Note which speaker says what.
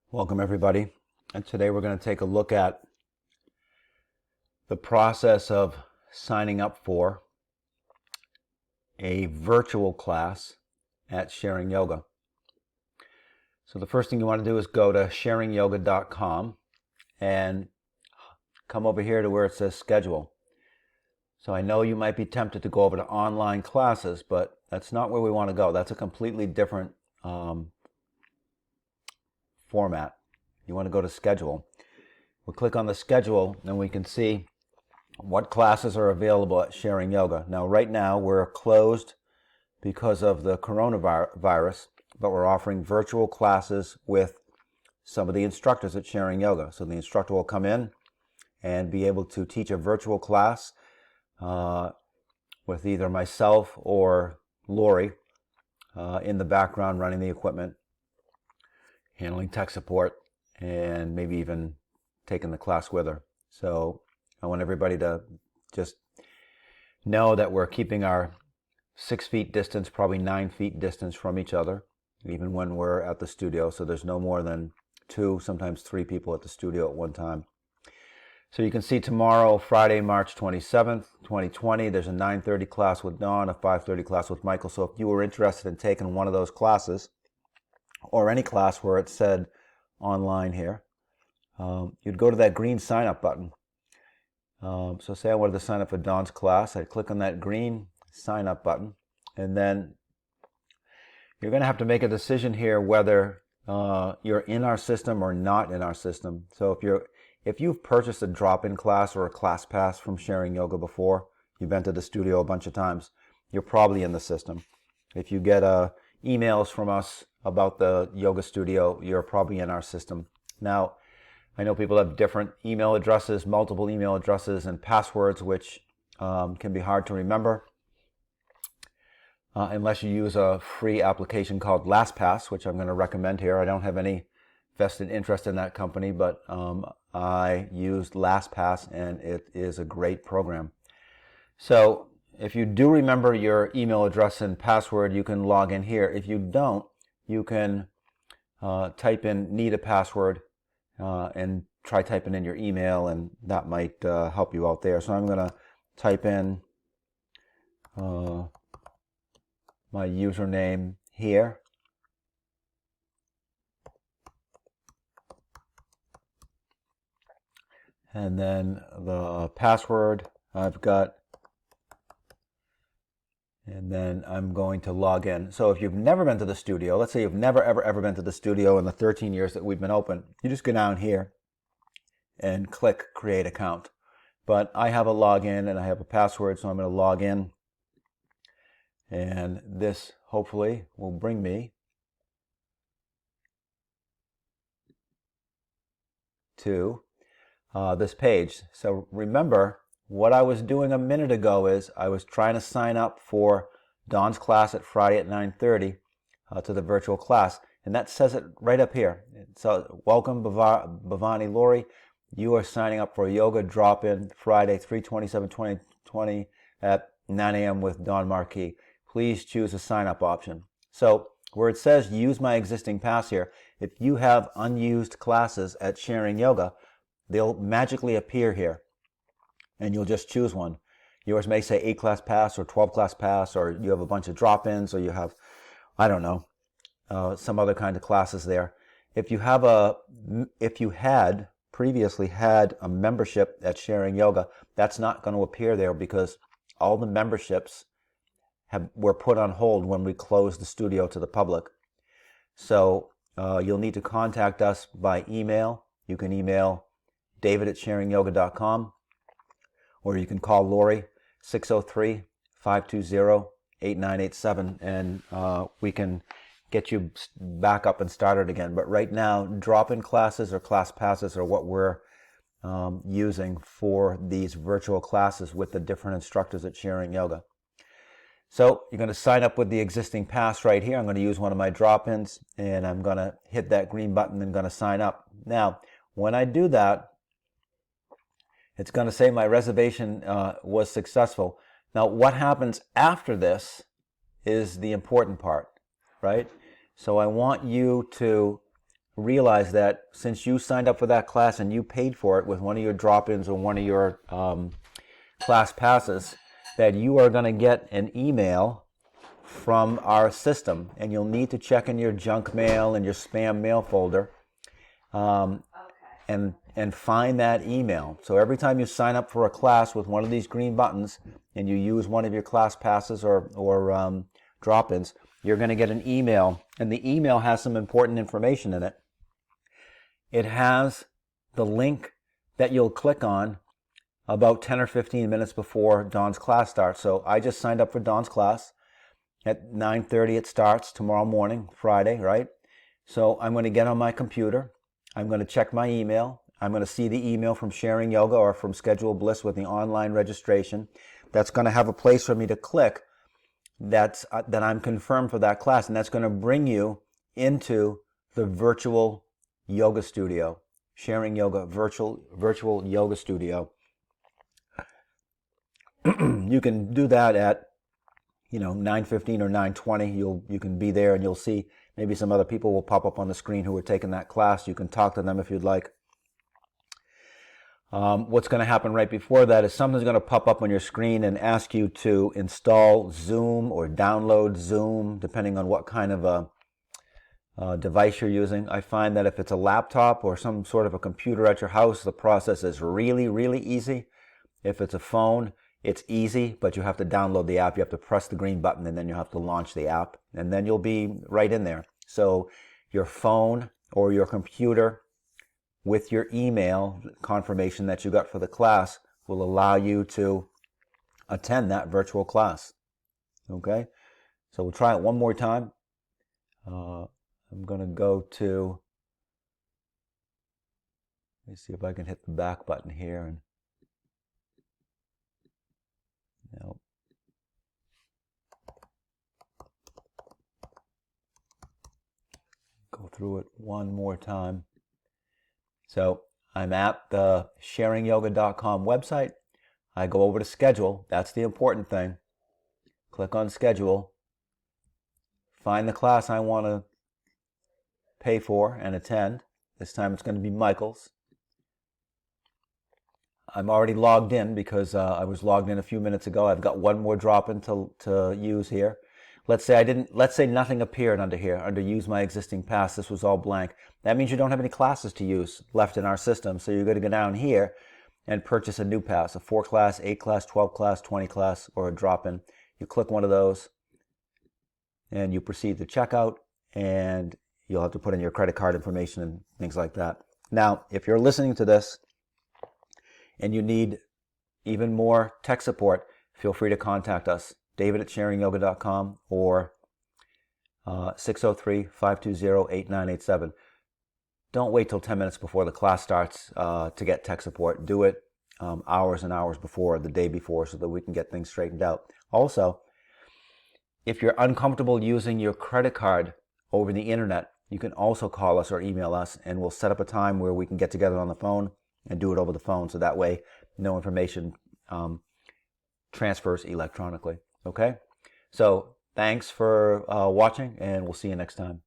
Speaker 1: Welcome everybody, and today we're going to take a look at the process of signing up for a virtual class at Sharing Yoga. So the first thing you want to do is go to sharingyoga.com and come over here to where it says schedule. So I know you might be tempted to go over to online classes, but that's not where we want to go. That's a completely different format. You want to go to schedule. We'll click on the schedule and we can see what classes are available at Sharing Yoga. Now right now we're closed because of the coronavirus, but we're offering virtual classes with some of the instructors at Sharing Yoga. So the instructor will come in and be able to teach a virtual class with either myself or Lori in the background running the equipment, handling tech support, and maybe even taking the class with her. So I want everybody to just know that we're keeping our 6 feet distance, probably 9 feet distance from each other, even when we're at the studio. So there's no more than 2, sometimes 3 people at the studio at one time. So you can see tomorrow, Friday, March 27th, 2020, there's a 9:30 class with Dawn, a 5:30 class with Michael. So if you were interested in taking one of those classes, or any class where it said online here, you'd go to that green sign up button. So say I wanted to sign up for Dawn's class, I'd click on that green sign up button, and then you're going to have to make a decision here whether you're in our system or not in our system. So if you've purchased a drop-in class or a class pass from Sharing Yoga before, you've been to the studio a bunch of times, you're probably in the system. If you get emails from us about the yoga studio, you're probably in our system. Now, I know people have different email addresses, multiple email addresses, and passwords, which can be hard to remember unless you use a free application called LastPass, which I'm going to recommend here. I don't have any vested interest in that company, but I used LastPass, and it is a great program. So if you do remember your email address and password, you can log in here. If you don't, you can type in "need a password" and try typing in your email, and that might help you out there. So I'm going to type in my username here. And then the password I've got. And then I'm going to log in. So if you've never been to the studio, let's say you've never, ever been to the studio in the 13 years that we've been open, you just go down here and click Create Account. But I have a login and I have a password, so I'm going to log in. And this hopefully will bring me to this page. So remember, what I was doing a minute ago is I was trying to sign up for Dawn's class at Friday at 9:30 to the virtual class. And that says it right up here. So welcome, Bhavani Lori. You are signing up for a yoga drop-in Friday, 3/27/2020 at 9 a.m. with Dawn Marquis. Please choose a sign-up option. So where it says use my existing pass here, if you have unused classes at Sharing Yoga, they'll magically appear here, and you'll just choose one. Yours may say 8-class pass or 12-class pass, or you have a bunch of drop-ins, or you have, I don't know, some other kind of classes there. If you had previously had a membership at Sharing Yoga, that's not going to appear there because all the memberships were put on hold when we closed the studio to the public. So you'll need to contact us by email. You can email david@sharingyoga.com, or you can call Lori 603-520-8987, and we can get you back up and started again. But right now, drop-in classes or class passes are what we're using for these virtual classes with the different instructors at Sharing Yoga. So you're going to sign up with the existing pass right here. I'm going to use one of my drop-ins, and I'm going to hit that green button and going to sign up. Now, when I do that, it's going to say my reservation was successful. Now, what happens after this is the important part, right? So I want you to realize that since you signed up for that class and you paid for it with one of your drop-ins or one of your class passes, that you are going to get an email from our system, and you'll need to check in your junk mail and your spam mail folder and find that email. So every time you sign up for a class with one of these green buttons and you use one of your class passes or drop-ins, you're going to get an email, and the email has some important information in it. It has the link that you'll click on about 10 or 15 minutes before Dawn's class starts. So I just signed up for Dawn's class. At 9:30 it starts tomorrow morning, Friday, right? So I'm going to get on my computer. I'm going to check my email. I'm going to see the email from Sharing Yoga or from Schedule Bliss with the online registration. That's going to have a place for me to click that I'm confirmed for that class, and that's going to bring you into the virtual yoga studio, Sharing Yoga virtual yoga studio. You can do that at 9:15 or 9:20. You can be there and you'll see maybe some other people will pop up on the screen who are taking that class. You can talk to them if you'd like. What's going to happen right before that is something's going to pop up on your screen and ask you to install Zoom or download Zoom, depending on what kind of a device you're using. I find that if it's a laptop or some sort of a computer at your house, the process is really, really easy. If it's a phone, it's easy, but you have to download the app. You have to press the green button, and then you have to launch the app, and then you'll be right in there. So your phone or your computer with your email confirmation that you got for the class will allow you to attend that virtual class. Okay? So we'll try it one more time. I'm going to go to, let me see if I can hit the back button here and no. Go through it one more time. So I'm at the sharingyoga.com website. I go over to schedule. That's the important thing. Click on schedule. Find the class I want to pay for and attend. This time it's going to be Michael's. I'm already logged in because I was logged in a few minutes ago. I've got one more drop-in to use here. Let's say nothing appeared under here, under use my existing pass. This was all blank. That means you don't have any classes to use left in our system. So you're going to go down here and purchase a new pass, a 4-class, 8-class, 12-class, 20-class, or a drop-in. You click one of those and you proceed to checkout, and you'll have to put in your credit card information and things like that. Now, if you're listening to this and you need even more tech support, feel free to contact us. David at sharingyoga.com or 603-520-8987. Don't wait till 10 minutes before the class starts to get tech support. Do it hours and hours before, the day before, so that we can get things straightened out. Also, if you're uncomfortable using your credit card over the internet, you can also call us or email us, and we'll set up a time where we can get together on the phone and do it over the phone, so that way no information transfers electronically. Okay? So thanks for watching, and we'll see you next time.